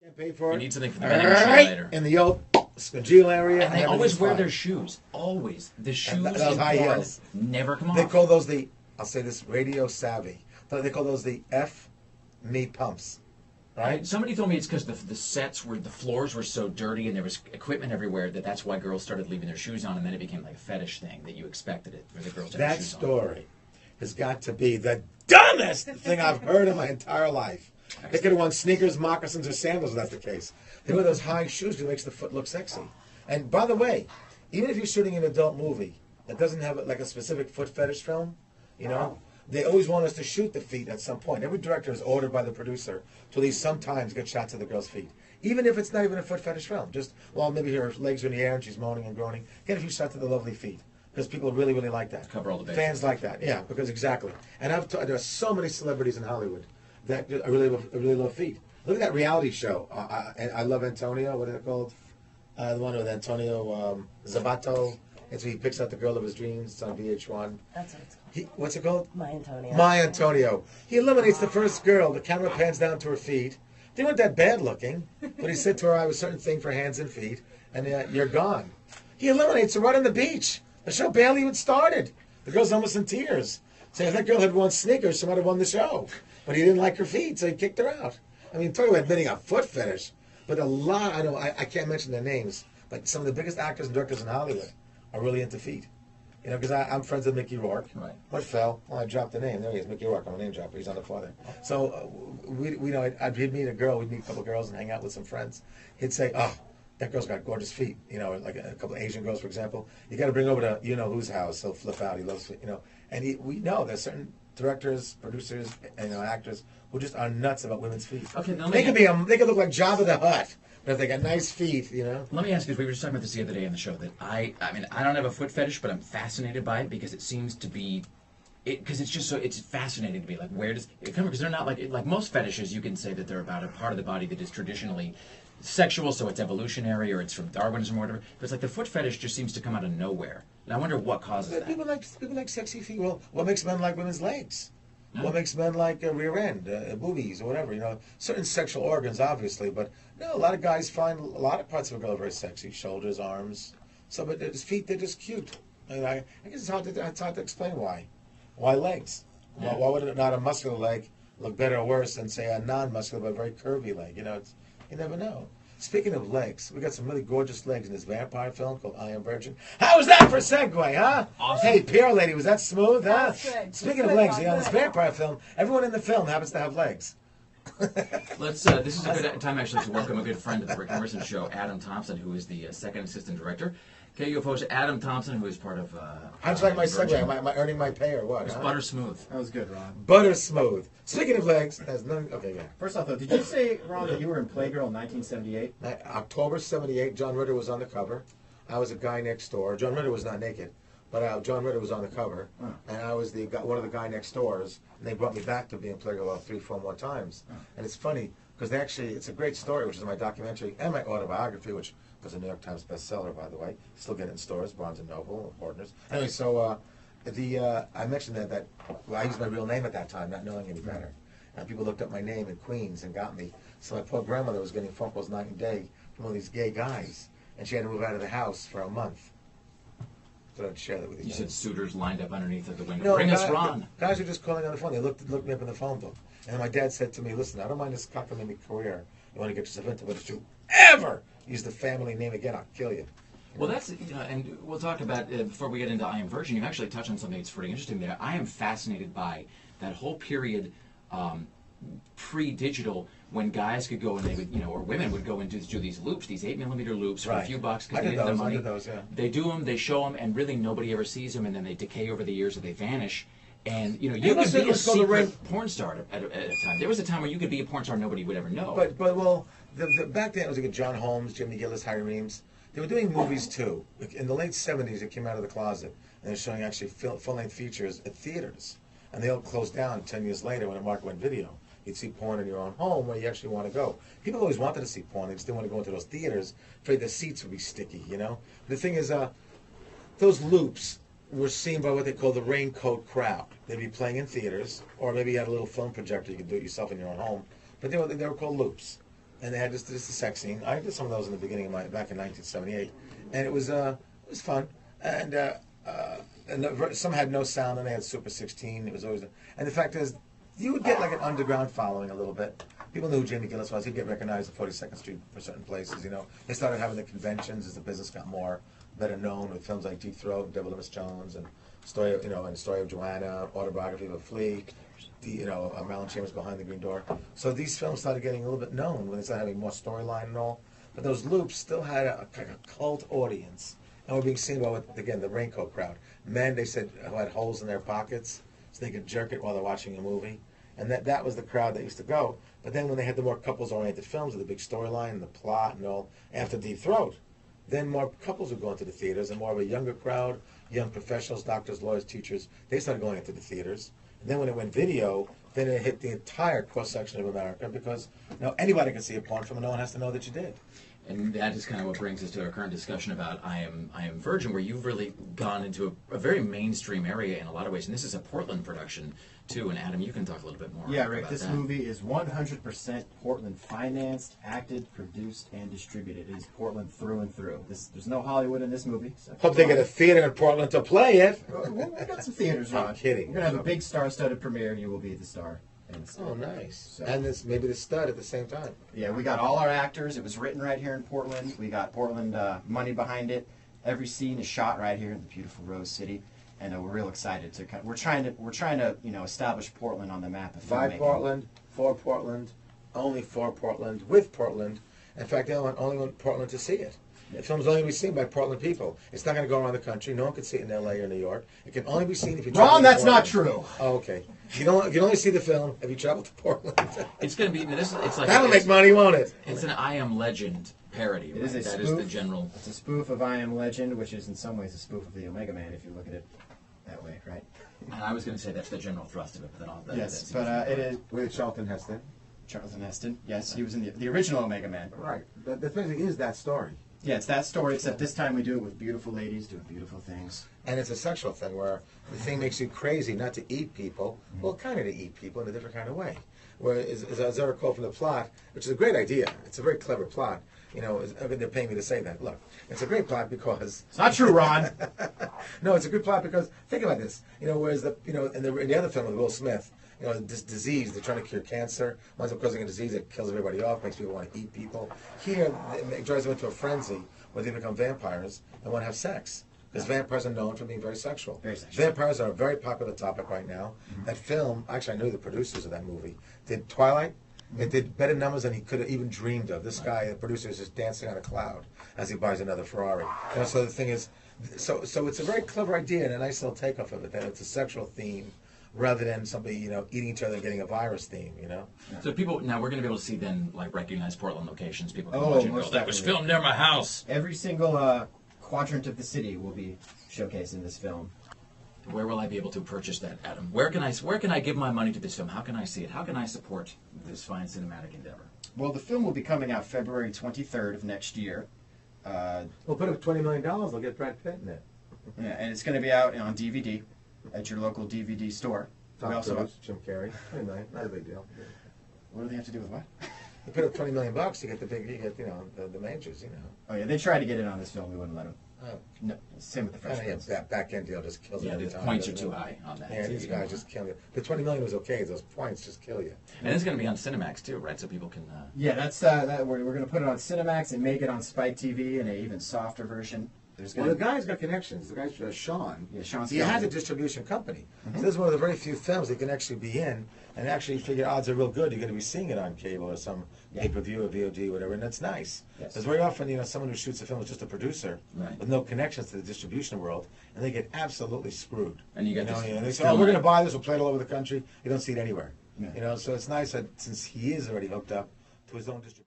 Can't pay for it. You need something for the vending machine later. In the old congeal area. And they always wear their shoes. Always. The shoes those high heels never come off. They call those the, I'll say this, radio savvy. They call those the F-me pumps. Right? Somebody told me it's because the sets were, the floors were so dirty and there was equipment everywhere that's why girls started leaving their shoes on, and then it became like a fetish thing that you expected it for the girls to have shoes on. That story has got to be the dumbest thing I've heard in my entire life. They could have worn sneakers, moccasins, or sandals if that's the case. They wear those high shoes because it makes the foot look sexy. And by the way, even if you're shooting an adult movie that doesn't have like a specific foot fetish film, you know, they always want us to shoot the feet at some point. Every director is ordered by the producer to at least sometimes get shots of the girl's feet. Even if it's not even a foot fetish film. Just, well, maybe her legs are in the air and she's moaning and groaning. Get a few shots of the lovely feet. Because people really, really like that. Cover all the bases. Fans like that, yeah, because exactly. And there are so many celebrities in Hollywood that I really love feet. Look at that reality show. I love Antonio. What is it called? The one with Antonio Zavato. It's where he picks out the girl of his dreams. It's on VH1. That's what it's called. What's it called? My Antonio. My Antonio. He eliminates the first girl. The camera pans down to her feet. They weren't that bad looking, but he said to her, I have a certain thing for hands and feet, and you're gone. He eliminates her right on the beach. The show barely even started. The girl's almost in tears. Saying if that girl had worn sneakers, she might have won the show. But he didn't like her feet, so he kicked her out. I mean, talk about admitting a foot fetish. But a lot, I can't mention their names, but some of the biggest actors and directors in Hollywood are really into feet. You know, because I'm friends with Mickey Rourke. Right. What fell? Well, I dropped the name. There he is, Mickey Rourke. I'm a name dropper. He's on the floor there. So we know, he'd meet a girl. We'd meet a couple of girls and hang out with some friends. He'd say, oh, that girl's got gorgeous feet. You know, like a couple of Asian girls, for example. You got to bring her over to you-know-whose house. He'll flip out. He loves feet, you know. And we know there's certain directors, producers, and actors who just are nuts about women's feet. Okay, they could look like Jabba the Hutt. But if they got nice feet, you know. Let me ask you, we were just talking about this the other day on the show, that I mean, I don't have a foot fetish, but I'm fascinated by it because it seems to be, because it's just so, it's fascinating to me. Like, where does it come from? Because they're not like most fetishes, you can say that they're about a part of the body that is traditionally sexual, so it's evolutionary, or it's from Darwinism or whatever. But it's like the foot fetish just seems to come out of nowhere. And I wonder what causes that. People like sexy feet. Well, what makes men like women's legs? What makes men like a rear end, boobies, or whatever, you know, certain sexual organs, obviously, but no, a lot of guys find a lot of parts of a girl very sexy, shoulders, arms, so, but his feet, they're just cute. I guess it's hard to explain why. Why legs? Yeah. Why would not a muscular leg look better or worse than, say, a non-muscular but very curvy leg? You know, you never know. Speaking of legs, we got some really gorgeous legs in this vampire film called I Am Virgin. How was that for a segue, huh? Awesome. Hey, PR lady, was that smooth, huh? That's good. Speaking of legs, this vampire film, everyone in the film happens to have legs. Let's. This is a good time actually to welcome a good friend of the Rick Emerson Show, Adam Thompson, who is the second assistant director. KUFO's Adam Thompson, who is part of. How'd you like my segue? Am I earning my pay or what? It's huh? butter smooth. That was good, Ron. Butter smooth. Speaking of legs, there's none. Okay, yeah. First off, though, did you say, Ron, that you were in Playgirl in 1978? October '78. John Ritter was on the cover. I was a guy next door. John Ritter was not naked, but John Ritter was on the cover, and I was one of the guy next doors. And they brought me back to be in Playgirl about 3, 4 more times. And it's funny because it's a great story, which is my documentary and my autobiography, which was a New York Times bestseller, by the way. Still get it in stores, Barnes and Noble, Partners. Anyway, so I mentioned that I used my real name at that time, not knowing any better. And people looked up my name in Queens and got me. So my poor grandmother was getting phone calls night and day from all these gay guys, and she had to move out of the house for a month. So I'd share that with you. You said suitors lined up underneath of the window. No, Bring us Ron. Guys were just calling on the phone. They looked me up in the phone book. And my dad said to me, listen, I don't mind this cockamamie career you want to get yourself into, but if you ever use the family name again, I'll kill you. Well, that's, and we'll talk about, before we get into I Am Virgin, you've actually touched on something that's pretty interesting there. I am fascinated by that whole period pre-digital when guys could go and they would, or women would go and do these loops, these 8mm loops for a few bucks because they didn't have the money. I did those, yeah. They do them, they show them, and really nobody ever sees them, and then they decay over the years or they vanish. And, you could be a secret porn star at a time. There was a time where you could be a porn star nobody would ever know. But back then it was like John Holmes, Jimmy Gillis, Harry Reams. They were doing movies too. In the late 70s, it came out of the closet. And they're showing actually full-length features at theaters. And they all closed down 10 years later when the market went video. You'd see porn in your own home where you actually want to go. People always wanted to see porn. They just didn't want to go into those theaters, afraid the seats would be sticky, The thing is, those loops were seen by what they call the raincoat crowd. They'd be playing in theaters, or maybe you had a little film projector. You could do it yourself in your own home. But they were called loops. and they had just a sex scene. I did some of those in the beginning of back in 1978, and it was fun. And some had no sound, and they had Super 16. It was always, and the fact is, you would get like an underground following a little bit. People knew who Jamie Gillis was. He'd get recognized at 42nd Street for certain places. They started having the conventions as the business got better known with films like Deep Throat, Devil and Miss Jones, and Story of Joanna, Autobiography of a Flea. Marilyn Chambers Behind the Green Door. So these films started getting a little bit known when they started having more storyline and all. But those loops still had a cult audience, and were being seen by, again, the raincoat crowd. Men, they said, who had holes in their pockets so they could jerk it while they're watching a movie. And that was the crowd that used to go. But then when they had the more couples-oriented films with the big storyline and the plot and all, after Deep Throat, then more couples would go into the theaters, and more of a younger crowd, young professionals, doctors, lawyers, teachers, they started going into the theaters. And then when it went video, then it hit the entire cross-section of America, because now anybody can see a porn film and no one has to know that you did. And that is kind of what brings us to our current discussion about I Am Virgin, where you've really gone into a very mainstream area in a lot of ways. And this is a Portland production, too. And Adam, you can talk a little bit more Yeah, about Rick, this that. movie is 100% Portland financed, acted, produced, and distributed. It is Portland through and through. There's no Hollywood in this movie. Hope they get a theater in Portland to play it. We got some theaters, Ron. I'm kidding. We're going to have a big star-studded premiere, and you will be the star. Oh, nice. So- And maybe the stud at the same time. Yeah, we got all our actors. It was written right here in Portland. We got Portland money behind it. Every scene is shot right here in the beautiful Rose City, and we're real excited to. We're trying to establish Portland on the map of By filmmaking. Portland, for Portland, only for Portland, with Portland. In fact, they only want Portland to see it. The film's only going to be seen by Portland people. It's not going to go around the country. No one can see it in L.A. or New York. It can only be seen if you travel Ron, to that's not Portland. true. Oh, okay. You can only see the film if you travel to Portland. It's going to be it's like That'll make money, won't it? It's an I Am Legend parody. It is a That spoof. is the general. It's a spoof of I Am Legend, which is in some ways a spoof of the Omega Man, if you look at it that way, right? And I was going to say that's the general thrust of it, but then Yes, but it is With Charlton Heston. Charlton Heston. Yes, he was in the original Omega Man. Right. The thing is that story. Yeah, it's that story, except this time we do it with beautiful ladies doing beautiful things. And it's a sexual thing where the thing makes you crazy not to eat people, well, kind of to eat people in a different kind of way. Where, as I recall from the plot, which is a great idea, it's a very clever plot. They're paying me to say that. Look, it's a great plot because It's not true, Ron. no, it's a good plot because think about this. Whereas in the other film with Will Smith, this disease, they're trying to cure cancer, winds up causing a disease that kills everybody off, makes people want to eat people. Here, it drives them into a frenzy where they become vampires and want to have sex. Because vampires are known for being very sexual. Very sexual. Vampires are a very popular topic right now. That film, actually I knew the producers of that movie, did Twilight. It did better numbers than he could have even dreamed of. This guy, the producer, is just dancing on a cloud as he buys another Ferrari. So the thing is, so it's a very clever idea and a nice little takeoff of it, that it's a sexual theme rather than somebody, eating each other and getting a virus theme, So people now we're going to be able to see then recognize Portland locations. People can Oh, watch it and go, most that was definitely. filmed near my house. Every single quadrant of the city will be showcased in this film. Where will I be able to purchase that, Adam? Where can I give my money to this film? How can I see it? How can I support this fine cinematic endeavor? Well, the film will be coming out February 23rd of next year. We'll put up $20 million, they'll get Brad Pitt in it. Yeah, and it's going to be out on DVD at your local DVD store. Tom We also Cruise, Jim Carrey, $20 million, not a big deal. What do they have to do with what? You put up $20 million, you get the majors, Oh yeah, they tried to get in on this film. We wouldn't let them. Oh. No, same with the Fresh Prince. That back end deal just kills Yeah, every the time, points are doesn't too it? high on that. Yeah, these guys just kill you. The $20 million was okay. Those points just kill you. And it's going to be on Cinemax too, right? So people can. Yeah, that's we're going to put it on Cinemax and make it on Spike TV in an even softer version. There's Well, going the guy's got connections. The guy's Sean. Yeah, Sean He has a Skelton. distribution company. So this is one of the very few films he can actually be in, and actually figure odds are real good. You're going to be seeing it on cable or some pay-per-view or VOD, whatever, and that's nice. Yes. Because very often, someone who shoots a film is just a producer Right. with no connections to the distribution world, and they get absolutely screwed. And you get this and they say, film "Oh, we're going to that- buy this. We'll play it all over the country." You don't see it anywhere. Yeah. So it's nice that since he is already hooked up to his own distribution.